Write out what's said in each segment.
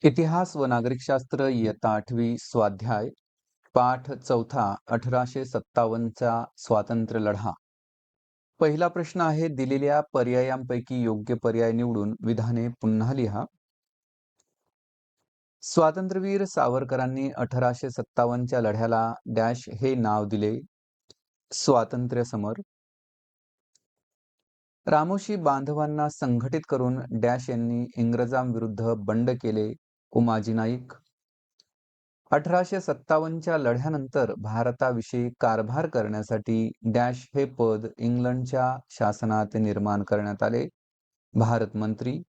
इतिहास व नागरिकशास्त्र इयत्ता 8वी स्वाध्याय पाठ 4 1857चा स्वातंत्र्य लढा. पहिला प्रश्न आहे, दिलेल्या पर्यायांपैकी योग्य पर्याय निवडून विधाने पुन्हा लिहा. स्वातंत्र्यवीर सावरकरांनी 1857च्या लढ्याला डॅश हे नाव दिले. स्वातंत्र्य समर. रामोशी बांधवांना संघटित करून डॅश यांनी इंग्रजांविरुद्ध बंड केले. उमाजी नाईक. 1857च्या लढ्यानंतर भारताविषयी कारभार करण्यासाठी डॅश हे पद इंग्लंडच्या शासनात निर्माण करण्यात आले. भारत मंत्री.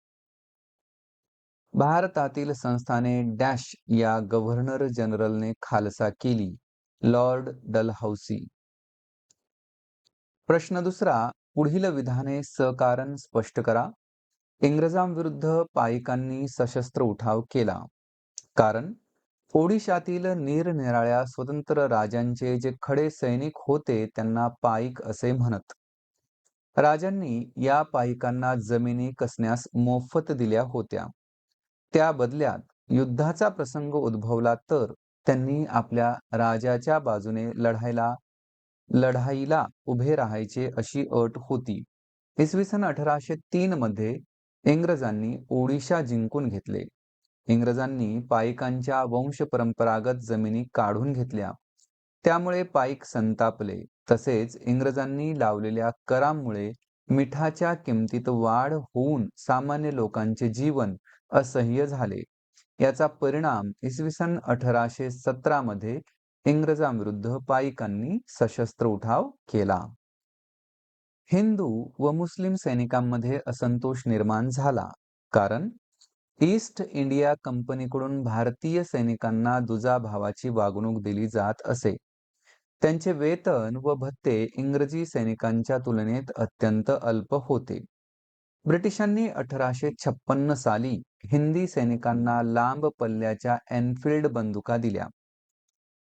भारतातील संस्थाने डॅश या गव्हर्नर जनरलने खालसा केली. Lord Dalhousie. प्रश्न दुसरा, पुढील विधाने सकारण स्पष्ट करा. इंग्रजांविरुद्ध पाईकांनी सशस्त्र उठाव केला. कारण ओडिशातील निरनिराळ्या स्वतंत्र राजांचे जे खडे सैनिक होते त्यांना पाईक असे म्हणत. राजांनी या पाईकांना जमिनी कसण्यास मोफत दिल्या होत्या. त्या बदल्यात युद्धाचा प्रसंग उद्भवला तर त्यांनी आपल्या राजाच्या बाजूने लढाईला उभे राहायचे अशी अट होती. इसवी सन 1803 मध्ये इंग्रजांनी ओडिशा जिंकून घेतले. इंग्रजांनी पाईकांच्या वंशपरंपरागत जमिनी काढून घेतल्या. त्यामुळे पाईक संतापले. तसेच इंग्रजांनी लावलेल्या करामुळे मिठाच्या किमतीत वाढ होऊन सामान्य लोकांचे जीवन असह्य झाले. याचा परिणाम इसवी सन 1817 मध्ये इंग्रजांविरुद्ध पाईकांनी सशस्त्र उठाव केला. हिंदू व मुस्लिम सैनिकांमध्ये असंतोष निर्माण झाला. कारण ईस्ट इंडिया कंपनीकडून भारतीय सैनिकांना दुजाभावाची वागणूक दिली जात असे. त्यांचे वेतन व भत्ते इंग्रजी सैनिकांच्या तुलनेत अत्यंत अल्प होते. ब्रिटिशांनी 1856 साली हिंदी सैनिकांना लांब पल्ल्याच्या एनफिल्ड बंदुका दिल्या.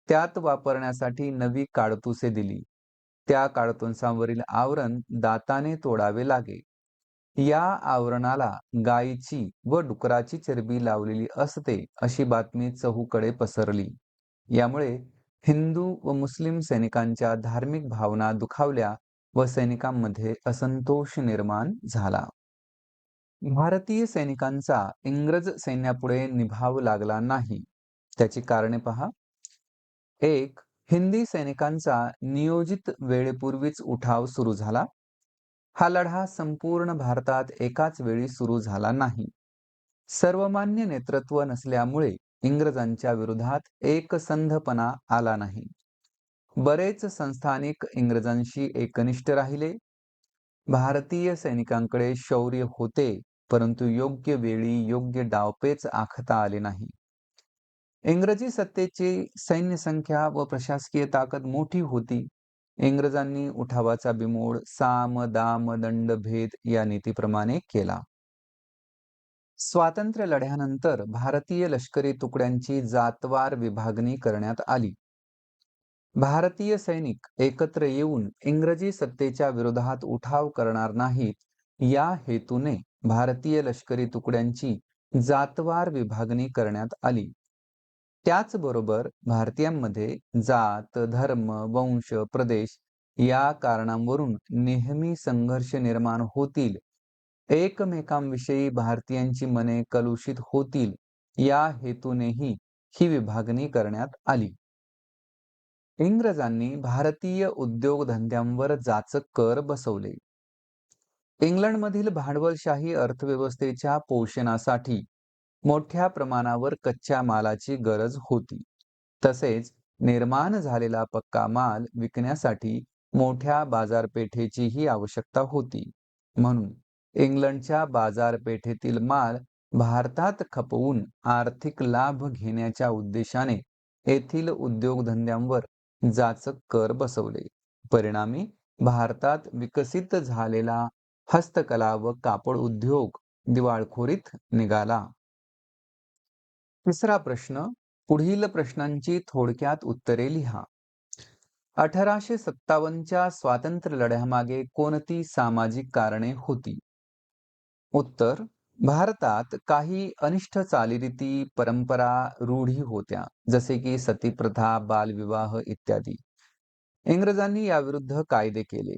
त्यात वापरण्यासाठी नवी काडतुसे दिली. त्या काडतुसांवरील आवरण दाताने तोडावे लागे. या आवरणाला गायीची व डुकराची चरबी लावलेली असते अशी बातमी चहूकडे पसरली. यामुळे हिंदू व मुस्लिम सैनिकांच्या धार्मिक भावना दुखावल्या व सैनिकांमध्ये असंतोष निर्माण झाला. भारतीय सैनिकांचा इंग्रज सैन्यापुढे निभाव लागला नाही. त्याची कारणे पहा. 1. हिंदी सैनिकांचा नियोजित वेळेपूर्वीच उठाव सुरू झाला. हा लढा संपूर्ण भारतात एकाच वेळी सुरू झाला नाही. सर्वमान्य नेतृत्व नसल्यामुळे इंग्रजांच्या विरोधात एकसंधपणा आला नाही. बरेच संस्थानिक इंग्रजांशी एकनिष्ठ राहिले. भारतीय सैनिकांकडे शौर्य होते, परंतु योग्य वेळी योग्य डावपेच आखता आले नाही. इंग्रजी सत्तेची सैन्य संख्या व प्रशासकीय ताकद मोठी होती. इंग्रजांनी उठावाचा बिमोड साम दाम दंड भेद या नीतीप्रमाणे केला. स्वातंत्र्य लढ्यानंतर भारतीय लष्करी तुकड्यांची जातवार विभागणी करण्यात आली. भारतीय सैनिक एकत्र येऊन इंग्रजी सत्तेच्या विरोधात उठाव करणार नाहीत या हेतूने भारतीय लष्करी तुकड्यांची जातवार विभागणी करण्यात आली. त्याचबरोबर भारतीयांमध्ये जात, धर्म, वंश, प्रदेश या कारणांवरून नेहमी संघर्ष निर्माण होतील, एकमेकांविषयी भारतीयांची मने कलुषित होतील या हेतूनेही ही विभागणी करण्यात आली. इंग्रजांनी भारतीय उद्योगधंद्यांवर जाचक कर बसवले. इंग्लंडमधील भांडवलशाही अर्थव्यवस्थेच्या पोषणासाठी मोठ्या प्रमाणावर कच्च्या मालाची गरज होती. तसेच निर्माण झालेला पक्का माल विकण्यासाठी मोठ्या बाजारपेठेचीही आवश्यकता होती. म्हणून इंग्लंडच्या बाजारपेठेतील माल भारतात खपवून आर्थिक लाभ घेण्याच्या उद्देशाने येथील उद्योगधंद्यांवर जाचक कर बसवले. परिणामी भारतात विकसित झालेला हस्तकला व कापड उद्योग दिवाळखोरीत निघाला. तिसरा प्रश्न, पुढील प्रश्नांची थोडक्यात उत्तरे लिहा. 1857च्या स्वातंत्र्य लढ्यामागे कोणती सामाजिक कारणे होती? उत्तर, भारतात काही अनिष्ट चालीरीती, परंपरा, रूढी होत्या, जसे की सतीप्रथा, बालविवाह इत्यादी. इंग्रजांनी याविरुद्ध कायदे केले.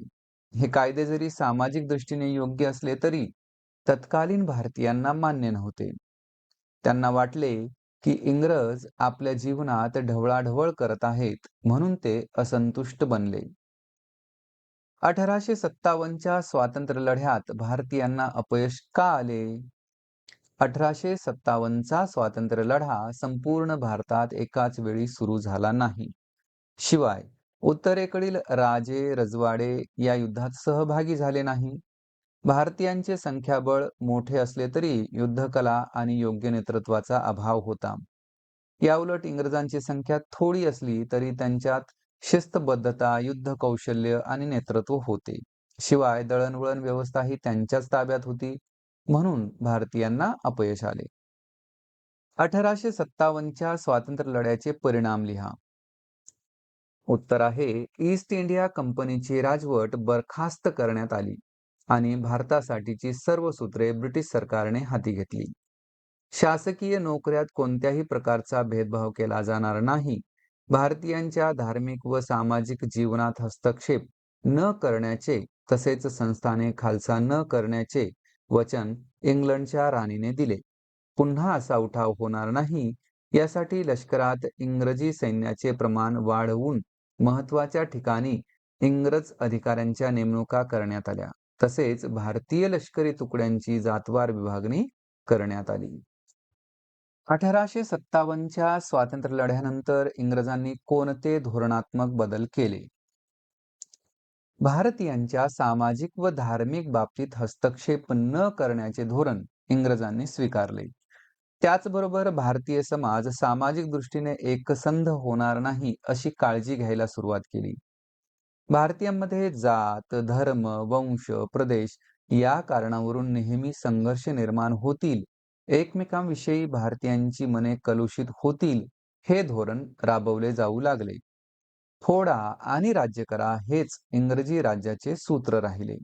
हे कायदे जरी सामाजिक दृष्टीने योग्य असले तरी तत्कालीन भारतीयांना मान्य नव्हते. त्यांना वाटले की इंग्रज आपल्या जीवनात ढवळाढवळ करत आहेत, म्हणून ते असंतुष्ट बनले. 1857च्या स्वातंत्र्य लढ्यात भारतीयांना अपयश का आले? 1857चा स्वातंत्र्य लढा संपूर्ण भारतात एकाच वेळी सुरू झाला नाही. शिवाय उत्तरेकडील राजे रजवाडे या युद्धात सहभागी झाले नाही. भारतीयांचे संख्याबळ मोठे असले तरी युद्धकला आणि योग्य नेतृत्वाचा अभाव होता. याउलट इंग्रजांची संख्या थोडी असली तरी त्यांच्यात शिस्तबद्धता, युद्ध कौशल्य आणि नेतृत्व होते. शिवाय दळणवळण व्यवस्था ही त्यांच्याच ताब्यात होती, म्हणून भारतीयांना अपयश आले. 1857च्या स्वातंत्र्य लढ्याचे परिणाम लिहा. उत्तर आहे, ईस्ट इंडिया कंपनीची राजवट बरखास्त करण्यात आली आणि भारतासाठीची सर्व सूत्रे ब्रिटिश सरकारने हाती घेतली. शासकीय नोकऱ्यात कोणत्याही प्रकारचा भेदभाव केला जाणार नाही. भारतीयांच्या धार्मिक व सामाजिक जीवनात हस्तक्षेप न करण्याचे तसेच संस्थाने खालसा न करण्याचे वचन इंग्लंडच्या राणीने दिले. पुन्हा असा उठाव होणार नाही यासाठी लष्करात इंग्रजी सैन्याचे प्रमाण वाढवून महत्वाच्या ठिकाणी इंग्रज अधिकाऱ्यांच्या नेमणुका करण्यात आल्या. तसेच भारतीय लष्करी तुकड्यांची जातवार विभागणी करण्यात आली. 1857च्या स्वातंत्र्य लढ्यानंतर इंग्रजांनी कोणते धोरणात्मक बदल केले? भारतीयांच्या सामाजिक व धार्मिक बाबतीत हस्तक्षेप न करण्याचे धोरण इंग्रजांनी स्वीकारले. त्याचबरोबर भारतीय समाज सामाजिक दृष्टीने एकसंध होणार नाही अशी काळजी घ्यायला सुरुवात केली. भारतीयांमध्ये जात, धर्म, वंश, प्रदेश या कारणावरून नेहमी संघर्ष निर्माण होतील, एकमेकांविषयी भारतीयांची मने कलुषित होतील, हे धोरण राबवले जाऊ लागले. फोडा आणि राज्य करा हेच इंग्रजी राज्याचे सूत्र राहिले.